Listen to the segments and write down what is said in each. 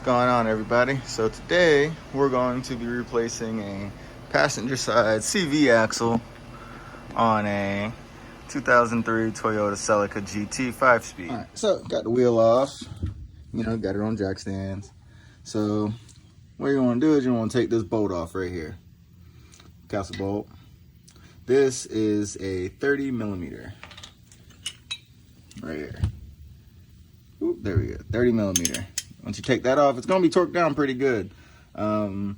What's going on, everybody? So today we're going to be replacing a passenger side CV axle on a 2003 Toyota Celica GT 5-speed. All right, so got the wheel off, got it on jack stands. So what you want to do is you want to take this bolt off right here, castle bolt. This is a 30 millimeter right here. Ooh, there we go, 30 millimeter. Once you take that off, it's going to be torqued down pretty good. I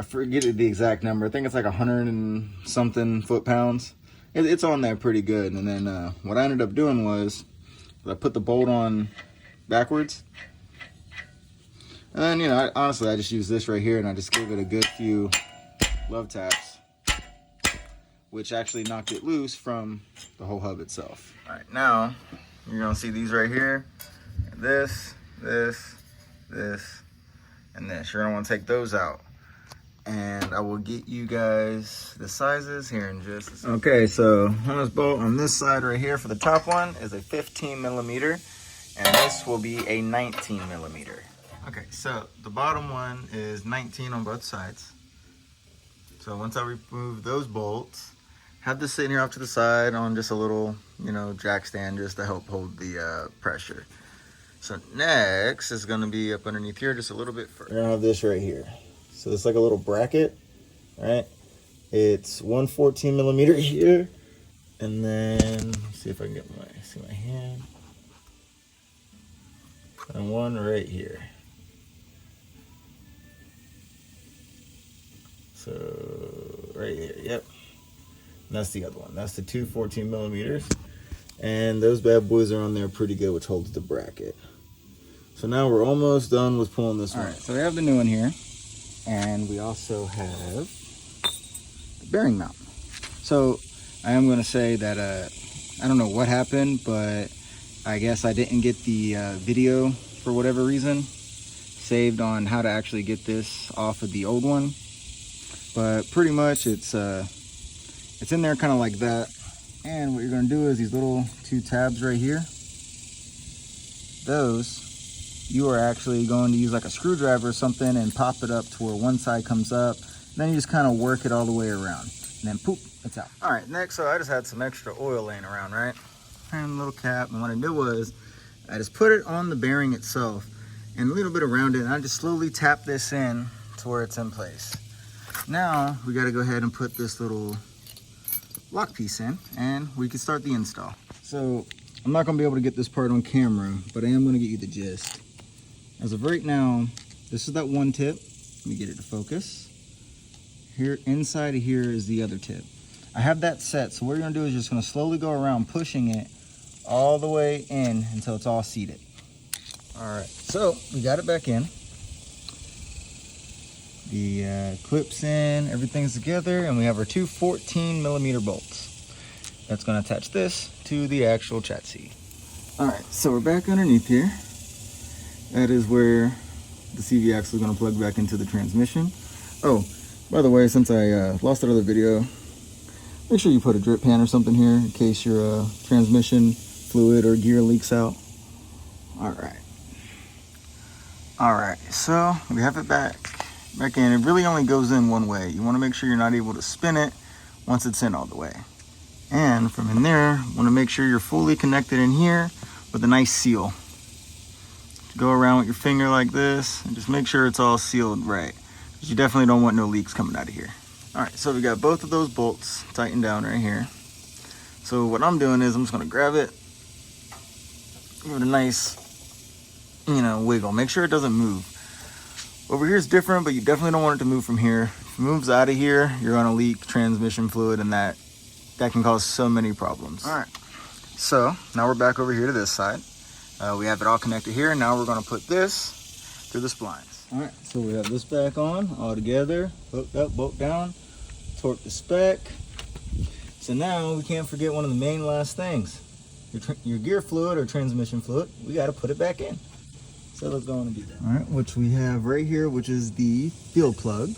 forget the exact number. I think it's like 100 and something foot-pounds. It's on there pretty good. And then what I ended up doing was I put the bolt on backwards. And then, honestly, I just used this right here and I just gave it a good few love taps, which actually knocked it loose from the whole hub itself. All right, now you're going to see these right here. This, and this. You're gonna want to take those out, and I will get you guys the sizes here in just a second. Okay, so on this bolt on this side right here for the top one is a 15 millimeter, and this will be a 19 millimeter. Okay, so the bottom one is 19 on both sides. So once I remove those bolts, have this sitting here off to the side on just a little, jack stand just to help hold the pressure. So next is going to be up underneath here just a little bit further. We're going to have this right here. So it's like a little bracket, right? It's 114 millimeter here. And then, let's see if I can get my hand. And one right here. So right here, yep. And that's the other one. That's the two 14 millimeters. And those bad boys are on there pretty good, which holds the bracket. So now we're almost done with pulling this one. All right, so we have the new one here, and we also have the bearing mount. So I am going to say that I don't know what happened, but I guess I didn't get the video for whatever reason saved on how to actually get this off of the old one. But pretty much it's in there kind of like that. And what you're going to do is these little two tabs right here, those you are actually going to use like a screwdriver or something and pop it up to where one side comes up. Then you just kind of work it all the way around, and then poop, it's out. All right, next, so I just had some extra oil laying around, right? And a little cap, and what I did was I just put it on the bearing itself and a little bit around it, and I just slowly tap this in to where it's in place. Now we got to go ahead and put this little lock piece in, and we can start the install. So I'm not going to be able to get this part on camera, but I am going to get you the gist. As of right now, this is that one tip. Let me get it to focus. Here, inside of here is the other tip. I have that set, so what you're going to do is just going to slowly go around pushing it all the way in until it's all seated. All right, so we got it back in. The clips in, everything's together, and we have our two 14 millimeter bolts. That's going to attach this to the actual chassis. All right, so we're back underneath here. That is where the CV axle is going to plug back into the transmission. Oh, by the way, since I lost that other video, make sure you put a drip pan or something here in case your transmission fluid or gear leaks out. All right, so we have it back in. It really only goes in one way. You want to make sure you're not able to spin it once it's in all the way. And from in there, you want to make sure you're fully connected in here with a nice seal. Go around with your finger like this and just make sure it's all sealed right, because you definitely don't want no leaks coming out of here. All right, so we got both of those bolts tightened down right here. So what I'm doing is I'm just going to grab it, give it a nice, wiggle. Make sure it doesn't move. Over here is different, but you definitely don't want it to move from here. If it moves out of here, you're going to leak transmission fluid, and that can cause so many problems. All right, so now we're back over here to this side. We have it all connected here. Now we're going to put this through the splines. All right, so we have this back on all together, hooked up, bolt down, torque the spec. So now we can't forget one of the main last things, your gear fluid or transmission fluid. We got to put it back in. So let's go on and do that. All right, which we have right here, which is the fill plug.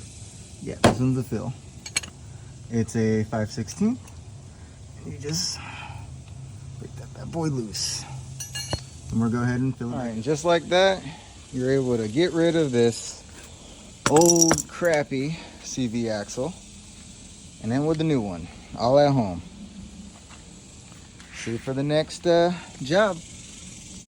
Yeah, this one's the fill. It's a 5/16. You just break that bad boy loose. And we'll go ahead and fill it. All right, and just like that, you're able to get rid of this old crappy CV axle and then with the new one, all at home. See you for the next job.